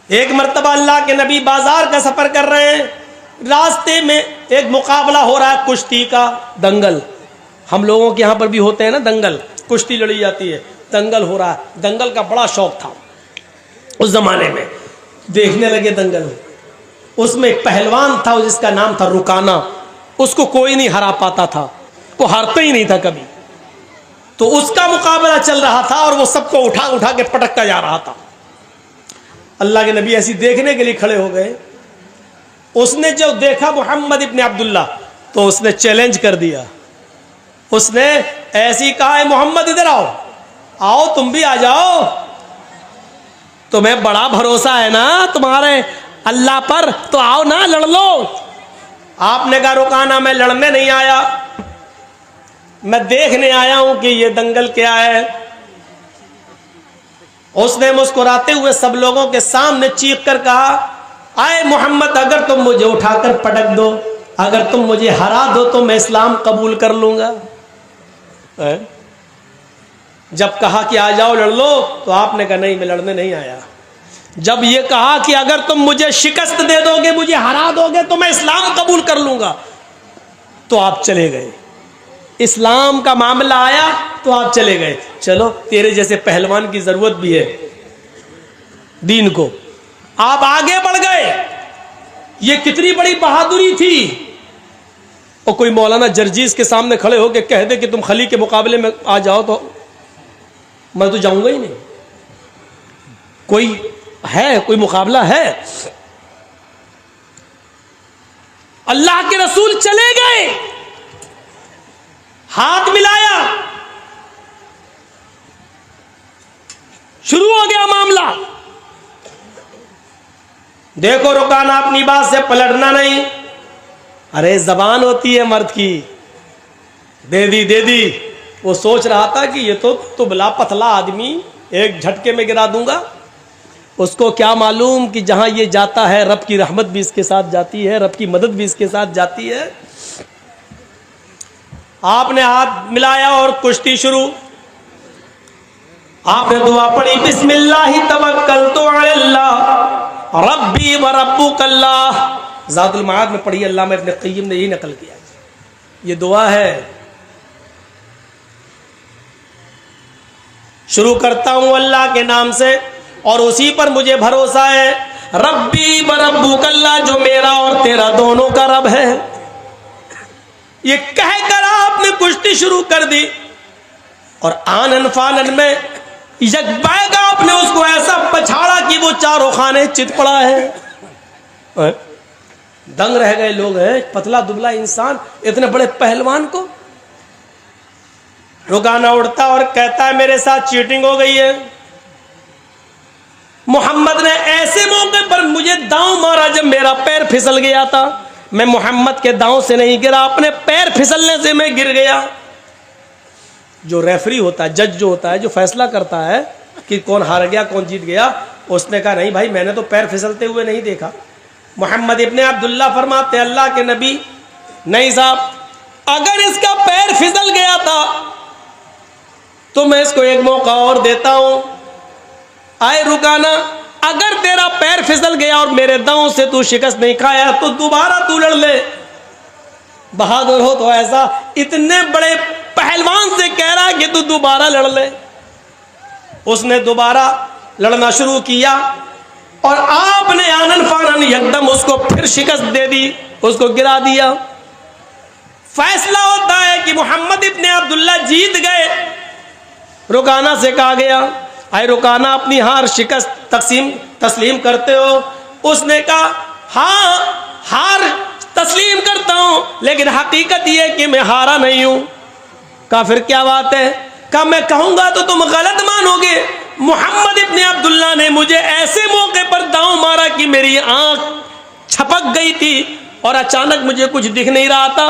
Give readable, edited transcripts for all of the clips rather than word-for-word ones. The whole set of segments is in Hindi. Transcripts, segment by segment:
एक मर्तबा अल्लाह के नबी बाजार का सफर कर रहे हैं, रास्ते में एक मुकाबला हो रहा है कुश्ती का, दंगल। हम लोगों के यहाँ पर भी होते हैं ना दंगल, कुश्ती लड़ी जाती है, दंगल हो रहा है। दंगल का बड़ा शौक था उस जमाने में, देखने लगे दंगल। उसमें एक पहलवान था जिसका नाम था रुकाना, उसको कोई नहीं हरा पाता था, वो हारता ही नहीं था कभी। तो उसका मुकाबला चल रहा था और वो सबको उठा उठा के पटकता जा रहा था। अल्लाह के नबी ऐसी देखने के लिए खड़े हो गए। उसने जब देखा मोहम्मद इब्ने अब्दुल्ला, तो उसने चैलेंज कर दिया। उसने ऐसी कहा, मोहम्मद इधर आओ, आओ तुम भी आ जाओ, तुम्हें बड़ा भरोसा है ना तुम्हारे अल्लाह पर, तो आओ ना लड़ लो। आपने कहा रुकाना, मैं लड़ने नहीं आया, मैं देखने आया हूं कि ये दंगल क्या है। उसने मुस्कुराते हुए सब लोगों के सामने चीख कर कहा, आए मोहम्मद, अगर तुम मुझे उठाकर पटक दो, अगर तुम मुझे हरा दो तो मैं इस्लाम कबूल कर लूंगा। जब कहा कि आ जाओ लड़ लो, तो आपने कहा नहीं, मैं लड़ने नहीं आया। जब ये कहा कि अगर तुम मुझे शिकस्त दे दोगे, मुझे हरा दोगे, तो मैं इस्लाम कबूल कर लूंगा, तो आप चले गए। इस्लाम का मामला आया तो आप चले गए। चलो, तेरे जैसे पहलवान की जरूरत भी है दीन को। आप आगे बढ़ गए, ये कितनी बड़ी बहादुरी थी। और कोई मौलाना जर्जीस के सामने खड़े होकर कह दे कि तुम खली के मुकाबले में आ जाओ, तो मैं तो जाऊंगा ही नहीं। कोई है, कोई मुकाबला है? अल्लाह के रसूल चले गए, हाथ मिलाया, शुरू हो गया मामला। देखो रुकाना, अपनी बात से पलटना नहीं। अरे जबान होती है मर्द की, दे दी दे दी। वो सोच रहा था कि ये तो दुबला पतला आदमी, एक झटके में गिरा दूंगा। उसको क्या मालूम कि जहां ये जाता है रब की रहमत भी इसके साथ जाती है, रब की मदद भी इसके साथ जाती है। आपने हाथ मिलाया और कुश्ती शुरू। आपने दुआ पढ़ी, बिस्मिल्लाहि तवक्कलतु अलल्लाह रब्बी व रब्बुकल्लाह। ज़ादुल मआद में पढ़ी, अल्लामा इब्ने क़य्यिम ने यही नकल किया। ये दुआ है। शुरू करता हूं अल्लाह के नाम से और उसी पर मुझे भरोसा है। रब्बी व रब्बुकल्लाह, जो मेरा और तेरा दोनों का रब है। ये कहकर आपने कुश्ती शुरू कर दी और आनन फानन में यकबैग आपने उसको ऐसा पछाड़ा कि वो चारों खाने चित पड़ा है। दंग रह गए लोग। हैं पतला दुबला इंसान, इतने बड़े पहलवान को। रुकाना उड़ता और कहता है मेरे साथ चीटिंग हो गई है। मोहम्मद ने ऐसे मौके पर मुझे दांव मारा जब मेरा पैर फिसल गया था। मैं मोहम्मद के दांव से नहीं गिरा, अपने पैर फिसलने से मैं गिर गया। जो रेफरी होता है, जज जो होता है, जो फैसला करता है कि कौन हार गया कौन जीत गया, उसने कहा नहीं भाई, मैंने तो पैर फिसलते हुए नहीं देखा। मोहम्मद इब्ने अब्दुल्ला फरमाते अल्लाह के नबी, नहीं साहब, अगर इसका पैर फिसल गया था तो मैं इसको एक मौका और देता हूं। आए रुकाना, अगर तेरा पैर फिसल गया और मेरे दांव से तू शिकस्त नहीं खाया तो दोबारा तू लड़ ले। बहादुर हो तो ऐसा, इतने बड़े पहलवान से कह रहा है कि तू दोबारा लड़ ले। उसने दोबारा लड़ना शुरू किया और आपने आनन फानन एकदम उसको फिर शिकस्त दे दी, उसको गिरा दिया। फैसला होता है कि मोहम्मद इब्ने अब्दुल्ला जीत गए। रुकाना से कहा गया, आए रुकाना, अपनी हार शिकस्त तस्लीम करते हो? उसने कहा हाँ, हार तस्लीम करता हूं, लेकिन हकीकत यह कि मैं हारा नहीं हूं। कहा फिर क्या बात है? कहा मैं कहूंगा तो तुम गलत मानोगे। मोहम्मद इब्ने अब्दुल्ला ने मुझे ऐसे मौके पर दांव मारा कि मेरी आंख छपक गई थी और अचानक मुझे कुछ दिख नहीं रहा था।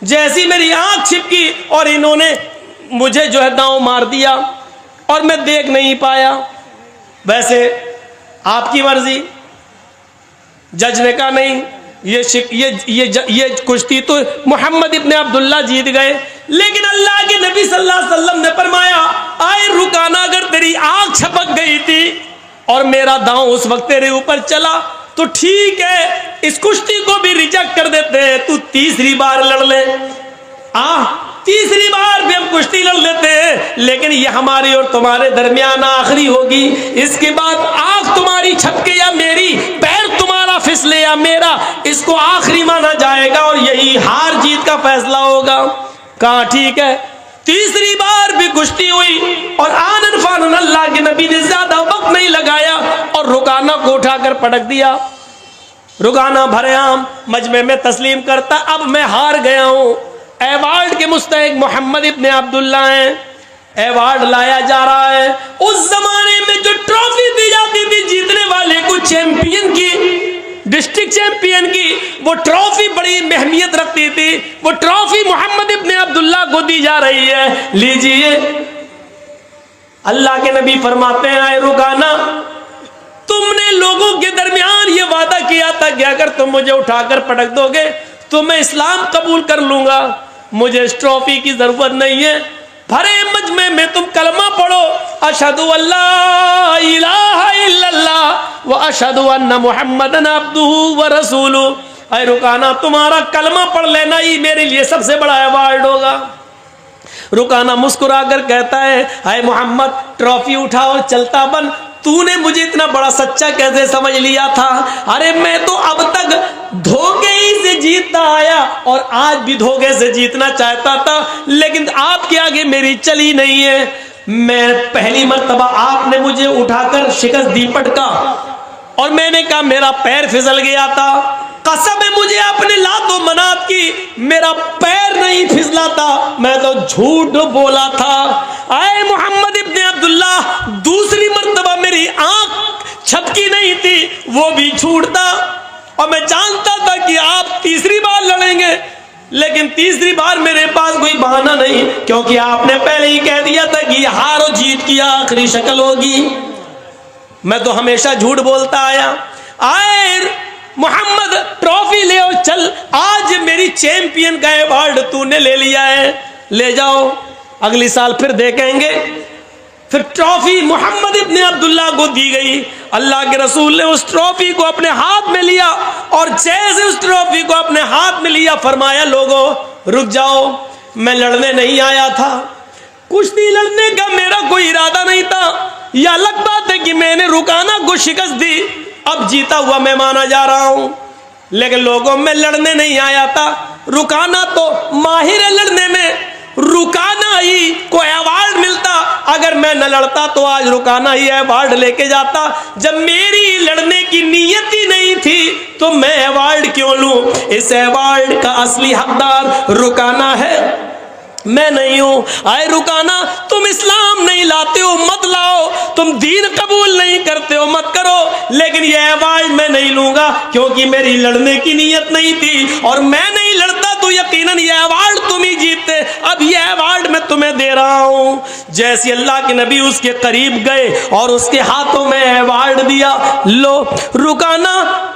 जैसी मेरी आंख छिपकी और इन्होंने मुझे जो है दांव मार दिया और मैं देख नहीं पाया। वैसे आपकी मर्जी। जज ने कहा नहीं, ये कुश्ती तो मोहम्मद इब्ने अब्दुल्ला जीत गए, लेकिन अल्लाह के नबी सल्लल्लाहु अलैहि वसल्लम ने फरमाया, आए रुकाना, अगर तेरी आंख छपक गई थी और मेरा दांव उस वक्त तेरे ऊपर चला तो ठीक है, इस कुश्ती को भी रिजेक्ट कर देते हैं, तू तीसरी बार लड़ ले। तीसरी बार भी हम कुश्ती लड़ लेते हैं, लेकिन ये हमारी और तुम्हारे दरमियान आखिरी होगी। इसके बाद आंख तुम्हारी छपके या मेरी, पैर तुम्हारा फिसले या मेरा, इसको आखिरी माना जाएगा और यही हार जीत का फैसला होगा। कहा ठीक है। तीसरी बार भी कुश्ती हुई और आनन फानन अल्लाह के नबी ने ज्यादा वक्त नहीं लगाया और रुकाना को उठाकर पटक दिया। रुकाना भरेआम मजमे में तस्लीम करता, अब मैं हार गया हूं। अवार्ड के मुस्तहिक मोहम्मद इब्ने अब्दुल्ला हैं। अवार्ड लाया जा रहा है। उस जमाने में जो ट्रॉफी दी जाती थी जीतने वाले को, चैंपियन की, डिस्ट्रिक्ट चैंपियन की, वो ट्रॉफी बड़ी अहमियत रखती थी। वो ट्रॉफी मोहम्मद इब्ने अब्दुल्ला को दी जा रही है, लीजिए। अल्लाह के नबी फरमाते हैं, आए रुकाना, तुमने लोगों के दरमियान ये वादा किया था कि अगर तुम मुझे उठाकर पटक दोगे तो मैं इस्लाम कबूल कर लूंगा, मुझे इस ट्रॉफी की जरूरत नहीं है। भरे मजमे में तुम कलमा पढ़ो, अशहदु अल्ला इलाहा इल्लल्लाह व अशहदु अन्ना मुहम्मदन अब्दुहु व रसूलुहु। ऐ रुकाना, तुम्हारा कलमा पढ़ लेना ही मेरे लिए सबसे बड़ा अवार्ड होगा। रुकाना मुस्कुराकर कहता है, हाय मोहम्मद, ट्रॉफी उठा और चलता बन। तूने मुझे इतना बड़ा सच्चा कैसे समझ लिया था? अरे मैं तो अब तक धोखे ही से जीतता आया और आज भी धोखे से जीतना चाहता था, लेकिन आपके आगे मेरी चली नहीं है। मैं पहली मर्तबा आपने मुझे उठाकर शिकस्त दी पटका और मैंने कहा मेरा पैर फिसल गया था। कसम है मुझे अपने लातो मनात की, मेरा पैर नहीं फिसला था, मैं तो झूठ बोला था। आए मोहम्मद इब्ने अब्दुल्ला, दूसरी मर्तबा मेरी आंख छपकी नहीं थी, वो भी झूठ था। और मैं जानता था कि आप तीसरी बार लड़ेंगे, लेकिन तीसरी बार मेरे पास कोई बहाना नहीं, क्योंकि आपने पहले ही कह दिया था कि हार और जीत की आखिरी शक्ल होगी। मैं तो हमेशा झूठ बोलता आया। आए मोहम्मद, ट्रॉफी ले और चल, आज मेरी चैंपियन का अवार्ड तूने ले लिया है, ले जाओ, अगली साल फिर देखेंगे। फिर ट्रॉफी मोहम्मद इब्ने अब्दुल्ला को दी गई। अल्लाह के रसूल ने उस ट्रॉफी को अपने हाथ में लिया और जैसे उस ट्रॉफी को अपने हाथ में लिया, फरमाया लोगों रुक जाओ, मैं लड़ने नहीं आया था, कुश्ती लड़ने का मेरा कोई इरादा नहीं था। यह अलग बात है कि मैंने रुकाना को शिकस्त दी, अब जीता हुआ मैं माना जा रहा हूं, लेकिन लोगों में लड़ने नहीं आया था। रुकाना तो माहिर है लड़ने में, रुकाना ही को अवार्ड मिलता। अगर मैं न लड़ता तो आज रुकाना ही अवार्ड लेके जाता। जब मेरी लड़ने की नीयत ही नहीं थी तो मैं अवार्ड क्यों लूं? इस अवार्ड का असली हकदार रुकाना है, मैं नहीं हूं। आए रुकाना, तुम इस्लाम नहीं लाते हो मत लाओ, तुम दीन कबूल नहीं करते हो मत करो, लेकिन यह अवार्ड मैं नहीं लूंगा, क्योंकि मेरी लड़ने की नीयत नहीं थी और मैं नहीं लड़ता तो यकीनन यह अवार्ड तुम ही जीतते। अब यह अवार्ड मैं तुम्हें दे रहा हूं। जैसे अल्लाह के नबी उसके करीब गए और उसके हाथों में अवार्ड दिया, लो। रुकाना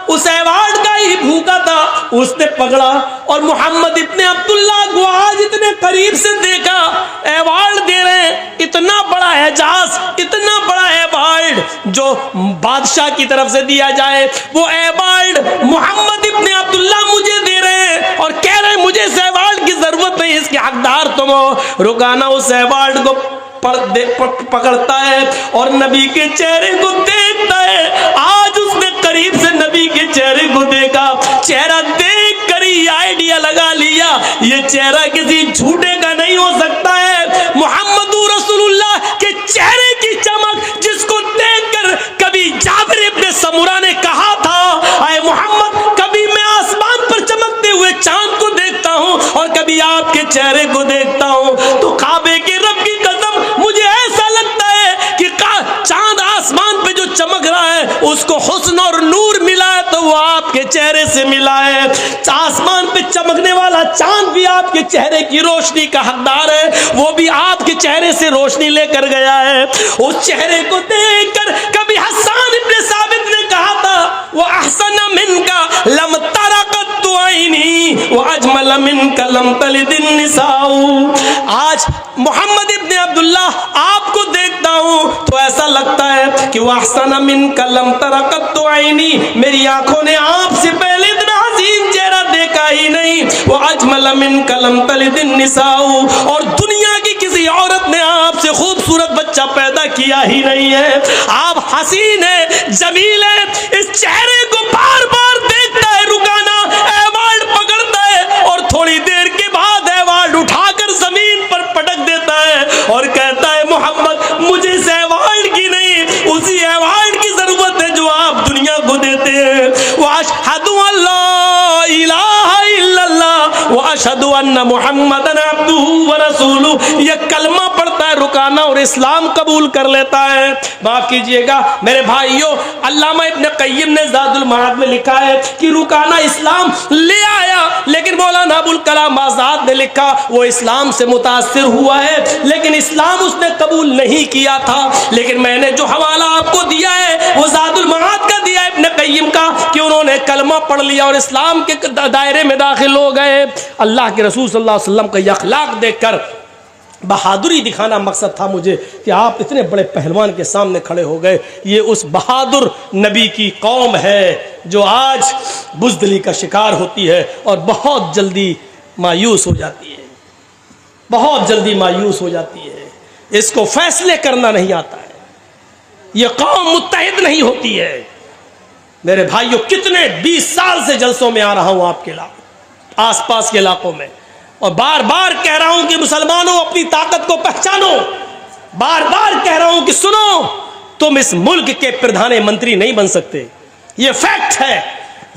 उस अवार्ड का ही भूखा था, उसने पकड़ा और मोहम्मद इब्ने अब्दुल्ला को आज इतने करीब से देखा, अवार्ड दे रहे हैं, इतना बड़ा एजाज, इतना बड़ा अवार्ड जो बादशाह की तरफ से दिया जाए, वो अवार्ड मोहम्मद इब्ने अब्दुल्ला मुझे दे रहे हैं और कह रहे हैं मुझे इस अवार्ड की जरूरत नहीं, इसके हकदार तुम हो। रुकाना उस अवार्ड को पकड़ता है और नबी के चेहरे को देखता है। आज उसने करीब से नबी के चेहरे को देखा, चेहरा देख कर ही आइडिया लगा लिया ये चेहरा किसी झूठे का नहीं हो सकता है। मुहम्मदुर रसूलुल्लाह के चेहरे की चमक जिसको देखकर कभी जाबिर इब्ने समुरा ने कहा था, आए मोहम्मद, कभी मैं आसमान पर चमकते हुए चांद को देखता हूं और कभी आपके चेहरे को देखता हूं, तो काबे के रब की कसम मुझे ऐसा लगता है कि चांद आसमान पे जो चमक रहा है उसको हुस्न और नूर मिला है तो वो आपके चेहरे से मिला है। आसमान पे चमकने वाला चांद भी आपके चेहरे की रोशनी का हकदार है, वो भी आपके चेहरे से रोशनी लेकर गया है। उस चेहरे को देखकर कभी हसन इब्ने साबित ने कहा था, वो अहसन मिनका लम तरकत आईनी व अजमल मिनका लम तलिदिन निसाउ। आज मोहम्मद इब्ने अब्दुल्ला आपको देखता हूं तो ऐसा लगता है कि वहसन मिन कलम तरकत आईनी, मेरी आंखों ने आपसे पहले इतना हसीन चेहरा देखा ही नहीं। वो अजमल मिन कलम तलिदिन निसाऊ, और दुनिया की किसी औरत ने आपसे खूबसूरत बच्चा पैदा किया ही नहीं है। आप हसीन है, जमील है, इस चेहरे को बार बार देखता है रुकाना, अवार्ड पकड़ता है और थोड़ी देर के बाद अवार्ड उठाकर जमीन पर पटक देता है और कहता है मोहम्मद मुझे इस अवार्ड की नहीं, उसी अवार्ड की जरूरत है जो आप दुनिया को देते हैं। व अशहदु अल्ला इलाहा इल्लल्लाह व अशहदु अन्ना मुहम्मदन अब्दुहु व रसूलुहु, ये कलमा पढ़ता है रुकाना और इस्लाम कबूल कर लेता है। माफ कीजिएगा मेरे भाइयों, अल्लामा इब्न क़य्यिम ने ज़ादुल मआद में लिखा है कि रुकाना इस्लाम ले आया, लेकिन मौलाना अबुल कलाम आज़ाद ने लिखा वो इस्लाम से मुतासिर हुआ है लेकिन इस्लाम उसने कबूल नहीं किया था। लेकिन मैंने जो हवाला आपको दिया है वो ज़ादुल मआद का दिया इब्न क़य्यिम का कि उन्होंने कलमा पढ़ लिया और इस्लाम के दायरे में दाखिल हो गए। अल्लाह के रसूल सल्लल्लाहु अलैहि वसल्लम का ये अखलाक देखकर बहादुरी दिखाना मकसद था मुझे कि आप इतने बड़े पहलवान के सामने खड़े हो गए। ये उस बहादुर नबी की कौम है जो आज बुज़दिली का शिकार होती है और बहुत जल्दी मायूस हो जाती है, बहुत जल्दी मायूस हो जाती है। इसको फैसले करना नहीं आता है, ये कौम मुत्तहिद नहीं होती है। मेरे भाइयों, कितने 20 साल से जलसों में आ रहा हूं आपके आसपास के इलाकों में और बार बार कह रहा हूं कि मुसलमानों अपनी ताकत को पहचानो, बार बार कह रहा हूं कि सुनो, तुम इस मुल्क के प्रधानमंत्री नहीं बन सकते, ये फैक्ट है।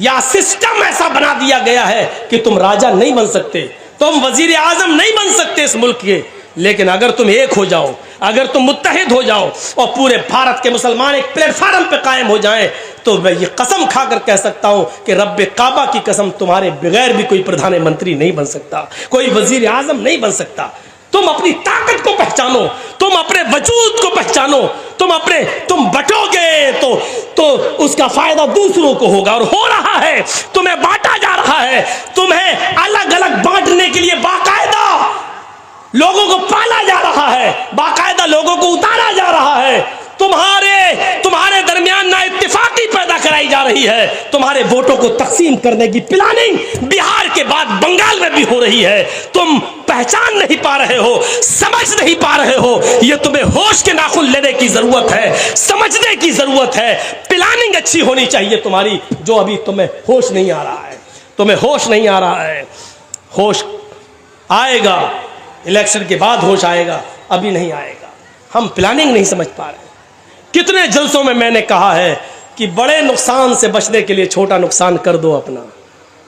या सिस्टम ऐसा बना दिया गया है कि तुम राजा नहीं बन सकते, तुम वजीर आजम नहीं बन सकते इस मुल्क के। लेकिन अगर तुम एक हो जाओ, अगर तुम मुत्तहिद हो जाओ और पूरे भारत के मुसलमान एक प्लेटफार्म पे कायम हो जाएं, तो मैं ये कसम खाकर कह सकता हूं कि रब्बे काबा की कसम तुम्हारे बगैर भी कोई प्रधानमंत्री नहीं बन सकता, कोई वजीर आजम नहीं बन सकता। तुम अपनी ताकत को पहचानो, तुम अपने वजूद को पहचानो, तुम बटोगे तो उसका फायदा दूसरों को होगा और हो रहा है। तुम्हें बांटा जा रहा है, तुम्हें अलग अलग बांटने के लिए बाकायदा लोगों को पाला जा रहा है, बाकायदा लोगों को उतारा जा रहा है। तुम्हारे दरमियान ना इत्तेफाकी पैदा कराई जा रही है, तुम्हारे वोटों को तकसीम करने की प्लानिंग बिहार के बाद बंगाल में भी हो रही है। तुम पहचान नहीं पा रहे हो, समझ नहीं पा रहे हो, यह तुम्हें होश के नाखून लेने की जरूरत है, समझने की जरूरत है। प्लानिंग अच्छी होनी चाहिए तुम्हारी, जो अभी तुम्हें होश नहीं आ रहा है, तुम्हें होश नहीं आ रहा है। होश आएगा, इलेक्शन के बाद होश आएगा, अभी नहीं आएगा। हम प्लानिंग नहीं समझ पा रहे। कितने जलसों में मैंने कहा है कि बड़े नुकसान से बचने के लिए छोटा नुकसान कर दो अपना।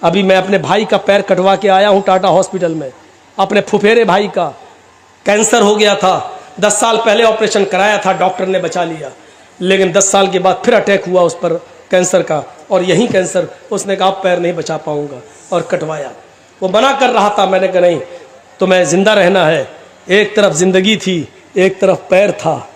अभी मैं अपने भाई का पैर कटवा के आया हूं टाटा हॉस्पिटल में, अपने फुफेरे भाई का कैंसर हो गया था, 10 साल पहले ऑपरेशन कराया था, डॉक्टर ने बचा लिया, लेकिन 10 साल के बाद फिर अटैक हुआ उस पर कैंसर का, और यही कैंसर, उसने कहा पैर नहीं बचा पाऊंगा और कटवाया। वो मना कर रहा था, मैंने कहा नहीं तुम्हें जिंदा रहना है। एक तरफ जिंदगी थी, एक तरफ पैर था।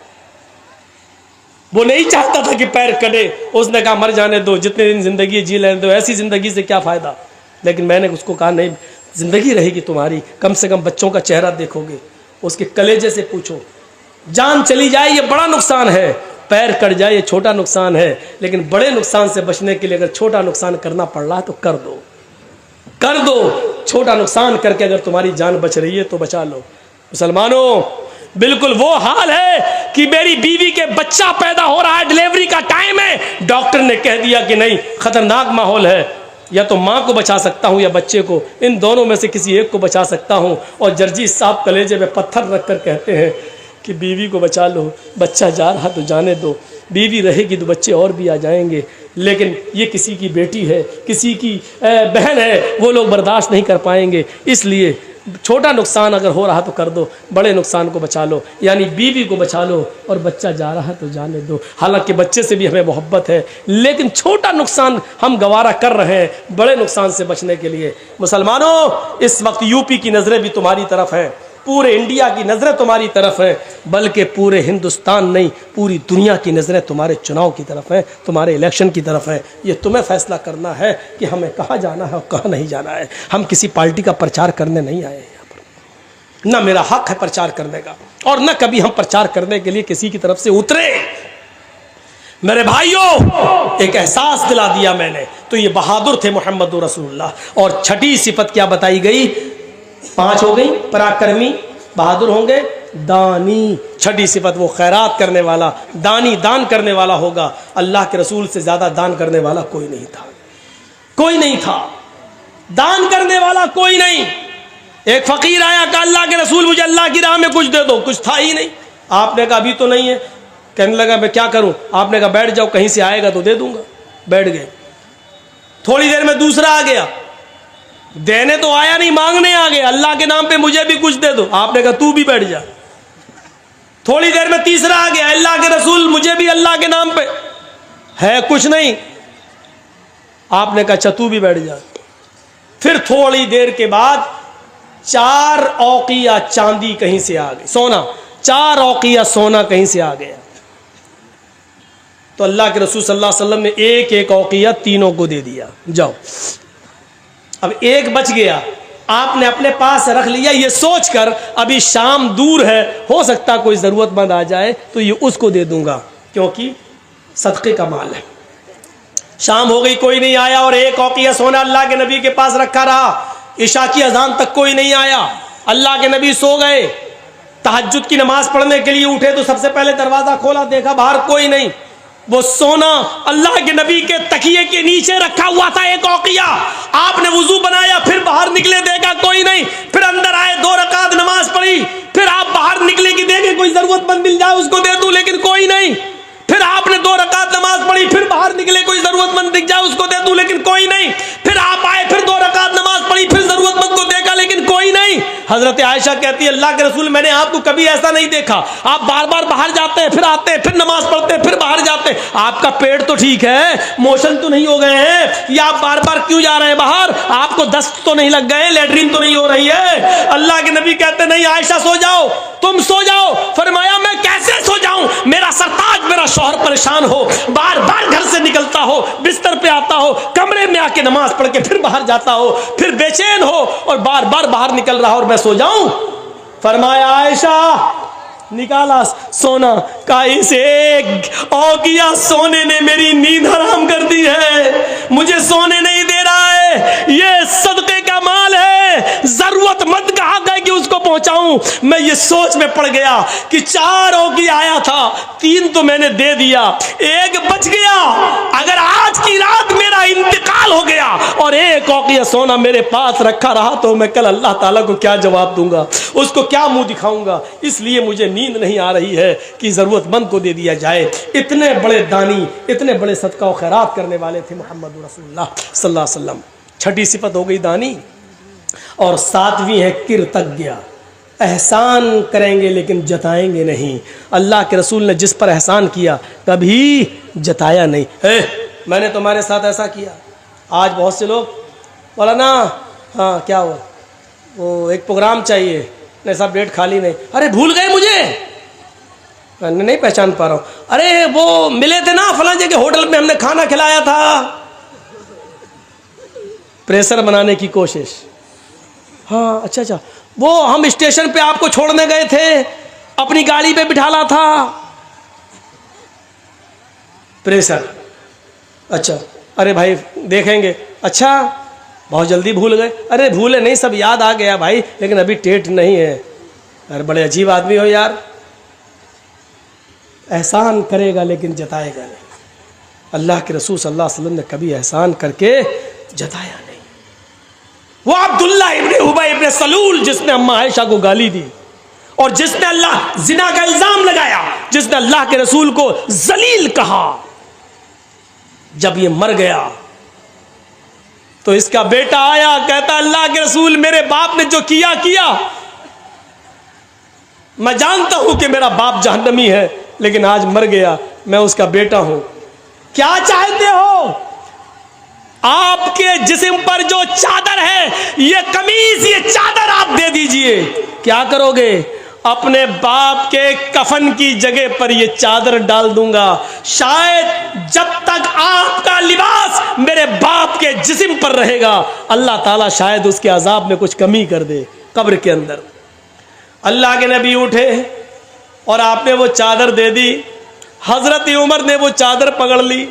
वो नहीं चाहता था कि पैर कटे, उसने कहा मर जाने दो, जितने दिन जिंदगी जी लेने दो, ऐसी जिंदगी से क्या फायदा। लेकिन मैंने उसको कहा नहीं, जिंदगी रहेगी तुम्हारी, कम से कम बच्चों का चेहरा देखोगे, उसके कलेजे से पूछो। जान चली जाए ये बड़ा नुकसान है, पैर कट जाए ये छोटा नुकसान है, लेकिन बड़े नुकसान से बचने के लिए अगर छोटा नुकसान करना पड़ रहा है तो कर दो, कर दो। छोटा नुकसान करके अगर तुम्हारी जान बच रही है तो बचा लो। मुसलमानों, बिल्कुल वो हाल है कि मेरी बीवी के बच्चा पैदा हो रहा है, डिलीवरी का टाइम है, डॉक्टर ने कह दिया कि नहीं खतरनाक माहौल है, या तो माँ को बचा सकता हूँ या बच्चे को, इन दोनों में से किसी एक को बचा सकता हूँ। और जर्जी साहब कलेजे में पत्थर रखकर कहते हैं कि बीवी को बचा लो, बच्चा जा रहा तो जाने दो, बीवी रहेगी तो बच्चे और भी आ जाएंगे। लेकिन ये किसी की बेटी है, किसी की बहन है, वो लोग बर्दाश्त नहीं कर पाएंगे। इसलिए छोटा नुकसान अगर हो रहा तो कर दो, बड़े नुकसान को बचा लो, यानी बीवी को बचा लो और बच्चा जा रहा तो जाने दो। हालांकि बच्चे से भी हमें मोहब्बत है, लेकिन छोटा नुकसान हम गवारा कर रहे हैं बड़े नुकसान से बचने के लिए। मुसलमानों, इस वक्त यूपी की नज़रें भी तुम्हारी तरफ हैं, पूरे इंडिया की नज़रें तुम्हारी तरफ हैं, बल्कि पूरे हिंदुस्तान नहीं पूरी दुनिया की नज़रें तुम्हारे चुनाव की तरफ हैं, तुम्हारे इलेक्शन की तरफ हैं। ये तुम्हें फैसला करना है कि हमें कहाँ जाना है और कहाँ नहीं जाना है। हम किसी पार्टी का प्रचार करने नहीं आए हैं यहाँ पर, ना मेरा हक है प्रचार करने का, और न कभी हम प्रचार करने के लिए किसी की तरफ से उतरे। मेरे भाइयों, एक एहसास दिला दिया मैंने, तो ये बहादुर थे मोहम्मद रसूलुल्लाह। और छठी सिफत क्या बताई गई? 5 हो गई, पराक्रमी, बहादुर होंगे, दानी। छठी सिफत वो खैरात करने वाला, दानी, दान करने वाला होगा। अल्लाह के रसूल से ज्यादा दान करने वाला कोई नहीं था, कोई नहीं था, दान करने वाला कोई नहीं। एक फकीर आया, कहा अल्लाह के रसूल मुझे अल्लाह की राह में कुछ दे दो। कुछ था ही नहीं। आपने कहा अभी तो नहीं है। कहने लगा मैं क्या करूं? आपने कहा बैठ जाओ, कहीं से आएगा तो दे दूंगा। बैठ गए। थोड़ी देर में दूसरा आ गया, देने तो आया नहीं, मांगने आ गया, अल्लाह के नाम पे मुझे भी कुछ दे दो। आपने कहा तू भी बैठ जा। थोड़ी देर में तीसरा आ गया, अल्लाह के रसूल मुझे भी अल्लाह के नाम पे है कुछ नहीं। आपने कहा अच्छा तू भी बैठ जा। फिर थोड़ी देर के बाद 4 औकिया चांदी कहीं से आ गई, सोना, 4 औकिया सोना कहीं से आ गया। तो अल्लाह के रसूल सल्लल्लाहु अलैहि वसल्लम ने एक एक औकिया तीनों को दे दिया, जाओ। अब एक बच गया, आपने अपने पास रख लिया, ये सोचकर अभी शाम दूर है, हो सकता कोई जरूरतमंद आ जाए तो ये उसको दे दूंगा, क्योंकि सदक़े का माल है। शाम हो गई, कोई नहीं आया, और एक औकिया सोना अल्लाह के नबी के पास रखा रहा। इशा की अजान तक कोई नहीं आया। अल्लाह के नबी सो गए। तहज्जुद की नमाज पढ़ने के लिए उठे तो सबसे पहले दरवाजा खोला, देखा बाहर कोई नहीं। वो सोना अल्लाह के नबी के तकिए के नीचे रखा हुआ था, एक औकिया। आपने वुजू बनाया, फिर बाहर निकले, देखा कोई नहीं। फिर अंदर आए, 2 रकात नमाज पढ़ी। फिर आप बाहर निकले कि देखे कोई जरूरतमंद मिल जाए उसको दे दूं, लेकिन कोई नहीं। फिर आपने 2 रकात नमाज पढ़ी, फिर बाहर निकले, कोई जरूरतमंद दिख जाए उसको दे दूं, लेकिन कोई नहीं। फिर आप आए, फिर 2 रकात नमाज पढ़ी, फिर जरूरतमंद को देखा, लेकिन कोई नहीं। हजरत आयशा कहती है अल्लाह के रसूल मैंने आपको कभी ऐसा नहीं देखा, आप बार बार बाहर जाते हैं, फिर आते हैं, फिर नमाज पढ़ते हैं, फिर बाहर जाते हैं। आपका पेट तो ठीक है, मोशन तो नहीं हो गए हैं, या आप बार बार क्यों जा रहे हैं बाहर? आपको दस्त तो नहीं लग गए, लेटरिन तो नहीं हो रही है? अल्लाह के नबी कहते नहीं आयशा सो जाओ, तुम सो जाओ। फरमाया मैं कैसे सो जाऊं? मेरा सरताज, मेरा शौहर परेशान हो, बार बार घर से निकलता हो, बिस्तर पे आता हो, कमरे में आके नमाज पढ़ के फिर बाहर जाता हो, फिर बेचैन हो और बार बार बाहर निकल रहा हो, और मैं सो जाऊं? फरमाया आयशा, निकाला सोना, काई से एक औकिया सोने ने मेरी नींद हराम कर दी है, मुझे सोने नहीं दे रहा है। ये सदके का माल है, जरूरतमंद कहा गया कि उसको पहुंचाऊं। मैं ये सोच में पड़ गया कि 4 औकिया आया था, 3 तो मैंने दे दिया, 1 बच गया। अगर आज की रात मेरा इंतकाल हो गया और 1 औकिया सोना मेरे पास रखा रहा तो मैं कल अल्लाह ताला को क्या जवाब दूंगा, उसको क्या मुंह दिखाऊंगा? इसलिए मुझे नींद नहीं आ रही है कि जरूरतमंद को दे दिया जाए। इतने बड़े दानी, इतने बड़े सदका और खैरात करने वाले थे मोहम्मद रसूलुल्लाह सल्लल्लाहु अलैहि वसल्लम। छठी सिफत हो गई दानी, और 7वीं है कृतज्ञ। एहसान करेंगे लेकिन जताएंगे नहीं। अल्लाह के रसूल ने जिस पर एहसान किया कभी जताया नहीं। मैंने तुम्हारे साथ ऐसा किया। आज बहुत से लोग बोला ना, हाँ क्या हुआ, वो एक प्रोग्राम चाहिए, नहीं साहब डेट खाली नहीं। अरे भूल गए मुझे, नहीं पहचान पा रहा हूँ। अरे वो मिले थे ना फलां जगह होटल में, हमने खाना खिलाया था। प्रेशर बनाने की कोशिश। हाँ अच्छा अच्छा, वो हम स्टेशन पे आपको छोड़ने गए थे, अपनी गाड़ी पे बिठाला था। प्रेशर। अच्छा, अरे भाई देखेंगे। अच्छा, बहुत जल्दी भूल गए। अरे भूले नहीं, सब याद आ गया भाई, लेकिन अभी डेट नहीं है। अरे बड़े अजीब आदमी हो यार। एहसान करेगा लेकिन जताएगा नहीं। अल्लाह के रसूल सल्लल्लाहु अलैहि वसल्लम ने कभी एहसान करके जताया नहीं। वो अब्दुल्ला इब्ने उबई इब्ने सलूल जिसने अम्मा आयशा को गाली दी, और जिसने अल्लाह जिना का इल्जाम लगाया, जिसने अल्लाह के रसूल को जलील कहा, जब ये मर गया तो इसका बेटा आया, कहता अल्लाह के रसूल मेरे बाप ने जो किया किया, मैं जानता हूं कि मेरा बाप जहन्नमी है, लेकिन आज मर गया, मैं उसका बेटा हूं। क्या चाहते हो? आपके जिस्म पर जो चादर है, ये कमीज, ये चादर आप दे दीजिए। क्या करोगे? अपने बाप के कफन की जगह पर ये चादर डाल दूंगा। शायद जब तक आपका लिबास मेरे बाप के जिस्म पर रहेगा, अल्लाह ताला शायद उसके अजाब में कुछ कमी कर दे कब्र के अंदर। अल्लाह के नबी उठे और आपने वो चादर दे दी। हजरत उमर ने वो चादर पकड़ ली।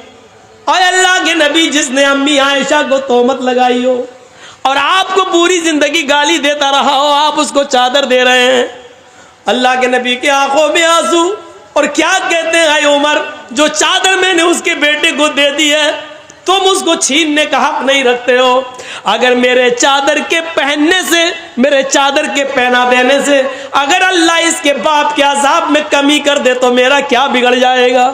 और अल्लाह के नबी, जिसने अम्मी आयशा को तोहमत लगाई हो और आपको पूरी जिंदगी गाली देता रहा हो, आप उसको चादर दे रहे हैं। अल्लाह के नबी की आंखों में आंसू। और क्या कहते हैं उमर, जो चादर मैंने उसके बेटे को दे दी है, तुम उसको छीनने का हक नहीं रखते हो। अगर मेरे चादर के पहनने से, मेरे चादर के पहना देने से अगर अल्लाह इसके बाप के अजाब में कमी कर दे तो मेरा क्या बिगड़ जाएगा।